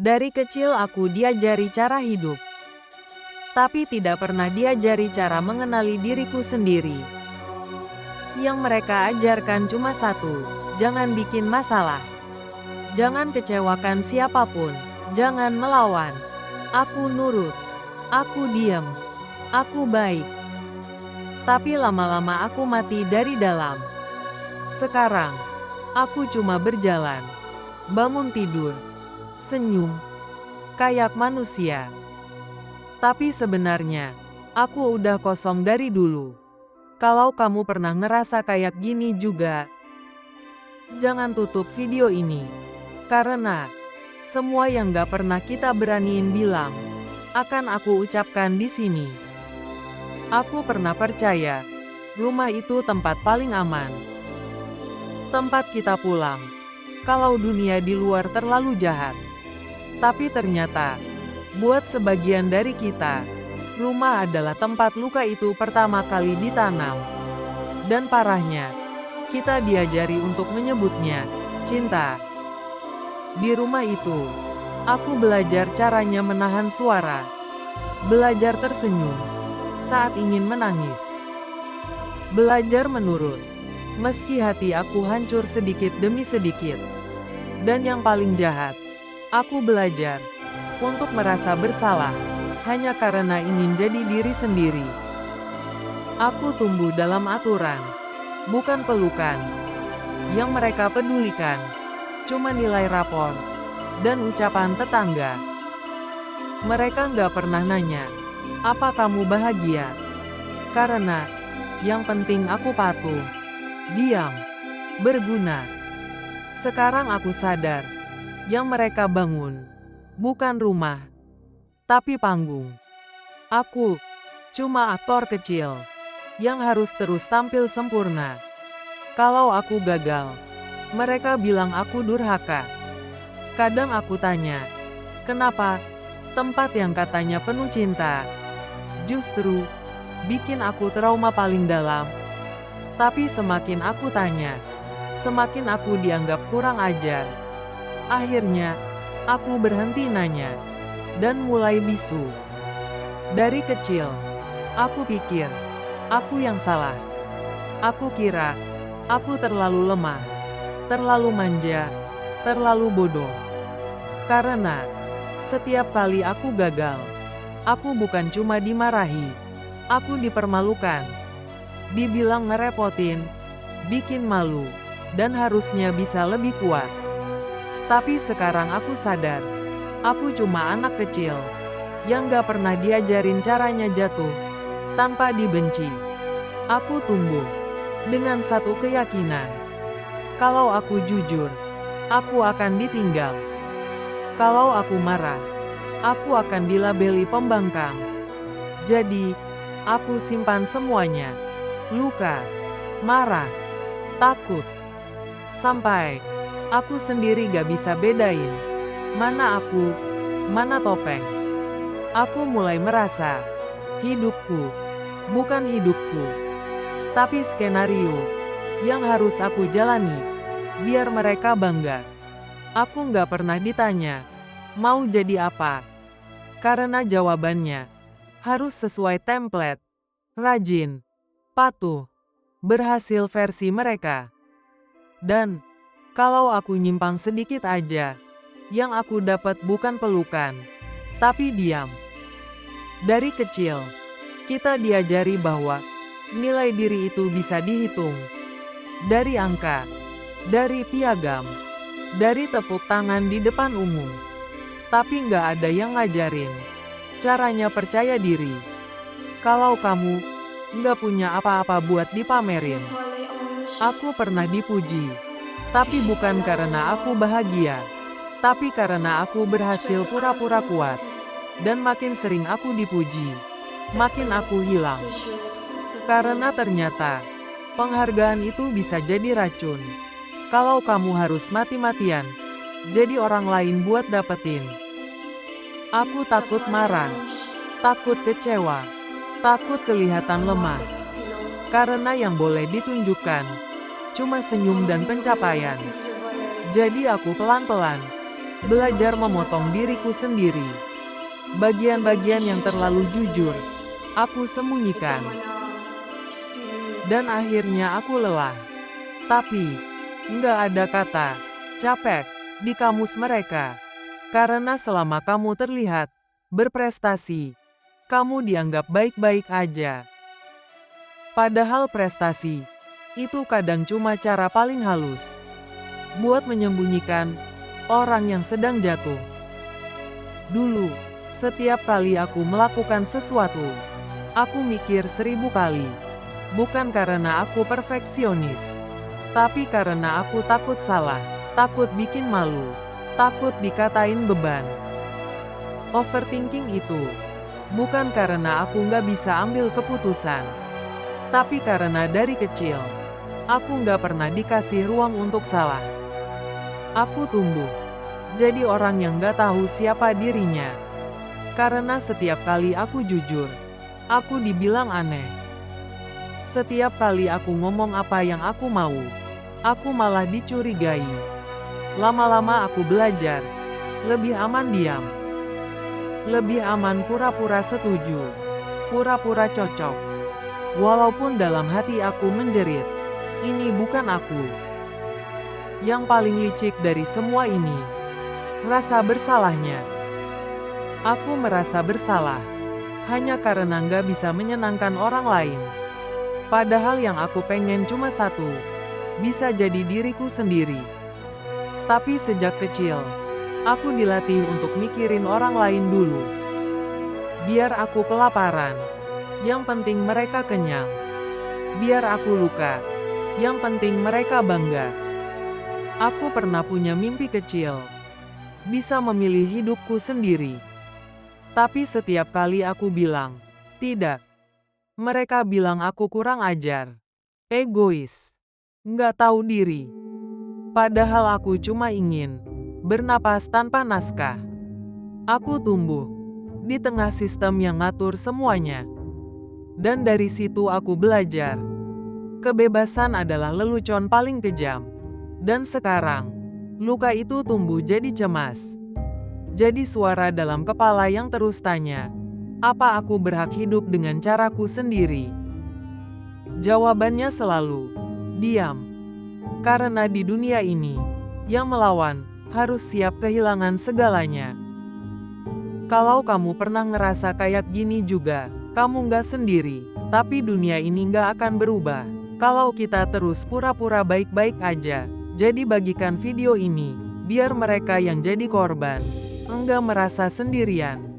Dari kecil aku diajari cara hidup, tapi tidak pernah diajari cara mengenali diriku sendiri. Yang mereka ajarkan cuma satu, jangan bikin masalah. Jangan kecewakan siapapun, jangan melawan. Aku nurut, aku diam, aku baik. Tapi lama-lama aku mati dari dalam. Sekarang, aku cuma berjalan, bangun tidur, senyum, kayak manusia. Tapi sebenarnya, aku udah kosong dari dulu. Kalau kamu pernah ngerasa kayak gini juga, jangan tutup video ini. Karena, semua yang gak pernah kita beraniin bilang, akan aku ucapkan di sini. Aku pernah percaya, rumah itu tempat paling aman. Tempat kita pulang, kalau dunia di luar terlalu jahat. Tapi ternyata, buat sebagian dari kita, rumah adalah tempat luka itu pertama kali ditanam. Dan parahnya, kita diajari untuk menyebutnya cinta. Di rumah itu, aku belajar caranya menahan suara. Belajar tersenyum saat ingin menangis. Belajar menurut, meski hati aku hancur sedikit demi sedikit. Dan yang paling jahat, aku belajar untuk merasa bersalah hanya karena ingin jadi diri sendiri. Aku tumbuh dalam aturan, bukan pelukan. Yang mereka pedulikan cuma nilai rapor dan ucapan tetangga. Mereka nggak pernah nanya, apa kamu bahagia? Karena yang penting aku patuh, diam, berguna. Sekarang aku sadar, yang mereka bangun bukan rumah, tapi panggung. Aku cuma aktor kecil yang harus terus tampil sempurna. Kalau aku gagal, mereka bilang aku durhaka. Kadang aku tanya, kenapa tempat yang katanya penuh cinta justru bikin aku trauma paling dalam? Tapi semakin aku tanya, semakin aku dianggap kurang ajar. Akhirnya, aku berhenti nanya dan mulai bisu. Dari kecil, aku pikir aku yang salah. Aku kira aku terlalu lemah, terlalu manja, terlalu bodoh. Karena setiap kali aku gagal, aku bukan cuma dimarahi, aku dipermalukan, dibilang ngerepotin, bikin malu, dan harusnya bisa lebih kuat. Tapi sekarang aku sadar, aku cuma anak kecil yang gak pernah diajarin caranya jatuh tanpa dibenci. Aku tumbuh dengan satu keyakinan, kalau aku jujur, aku akan ditinggal. Kalau aku marah, aku akan dilabeli pembangkang. Jadi, aku simpan semuanya. Luka, marah, takut. Sampai, aku sendiri gak bisa bedain mana aku, mana topeng. Aku mulai merasa, hidupku bukan hidupku, tapi skenario yang harus aku jalani, biar mereka bangga. Aku nggak pernah ditanya, mau jadi apa? Karena jawabannya harus sesuai template, rajin, patuh, berhasil versi mereka. Dan, kalau aku nyimpang sedikit aja, yang aku dapat bukan pelukan, tapi diam. Dari kecil, kita diajari bahwa nilai diri itu bisa dihitung. Dari angka, dari piagam, dari tepuk tangan di depan umum. Tapi nggak ada yang ngajarin caranya percaya diri. Kalau kamu nggak punya apa-apa buat dipamerin. Aku pernah dipuji, tapi bukan karena aku bahagia, tapi karena aku berhasil pura-pura kuat. Dan makin sering aku dipuji, makin aku hilang. Karena ternyata, penghargaan itu bisa jadi racun. Kalau kamu harus mati-matian, jadi orang lain buat dapetin. Aku takut marah, takut kecewa, takut kelihatan lemah. Karena yang boleh ditunjukkan, cuma senyum dan pencapaian. Jadi aku pelan-pelan Belajar memotong diriku sendiri. Bagian-bagian yang terlalu jujur, aku sembunyikan. Dan akhirnya aku lelah. Tapi, nggak ada kata capek di kamus mereka. Karena selama kamu terlihat berprestasi, kamu dianggap baik-baik aja. Padahal prestasi itu kadang cuma cara paling halus buat menyembunyikan orang yang sedang jatuh. Dulu, setiap kali aku melakukan sesuatu, aku mikir 1000 kali. Bukan karena aku perfeksionis, tapi karena aku takut salah, takut bikin malu, takut dikatain beban. Overthinking itu bukan karena aku nggak bisa ambil keputusan, tapi karena dari kecil, aku nggak pernah dikasih ruang untuk salah. Aku tumbuh jadi orang yang nggak tahu siapa dirinya. Karena setiap kali aku jujur, aku dibilang aneh. Setiap kali aku ngomong apa yang aku mau, aku malah dicurigai. Lama-lama aku belajar, lebih aman diam. Lebih aman pura-pura setuju, pura-pura cocok. Walaupun dalam hati aku menjerit, ini bukan aku. Yang paling licik dari semua ini, rasa bersalahnya. Aku merasa bersalah, hanya karena nggak bisa menyenangkan orang lain. Padahal yang aku pengen cuma satu, bisa jadi diriku sendiri. Tapi sejak kecil, aku dilatih untuk mikirin orang lain dulu. Biar aku kelaparan, yang penting mereka kenyang. Biar aku luka, yang penting mereka bangga. Aku pernah punya mimpi kecil, bisa memilih hidupku sendiri. Tapi setiap kali aku bilang, tidak. Mereka bilang aku kurang ajar, egois, nggak tahu diri. Padahal aku cuma ingin bernapas tanpa naskah. Aku tumbuh di tengah sistem yang ngatur semuanya. Dan dari situ aku belajar, kebebasan adalah lelucon paling kejam. Dan sekarang, luka itu tumbuh jadi cemas. Jadi suara dalam kepala yang terus tanya, apa aku berhak hidup dengan caraku sendiri? Jawabannya selalu, diam. Karena di dunia ini, yang melawan harus siap kehilangan segalanya. Kalau kamu pernah ngerasa kayak gini juga, kamu nggak sendiri. Tapi dunia ini nggak akan berubah kalau kita terus pura-pura baik-baik aja. Jadi bagikan video ini, biar mereka yang jadi korban enggak merasa sendirian.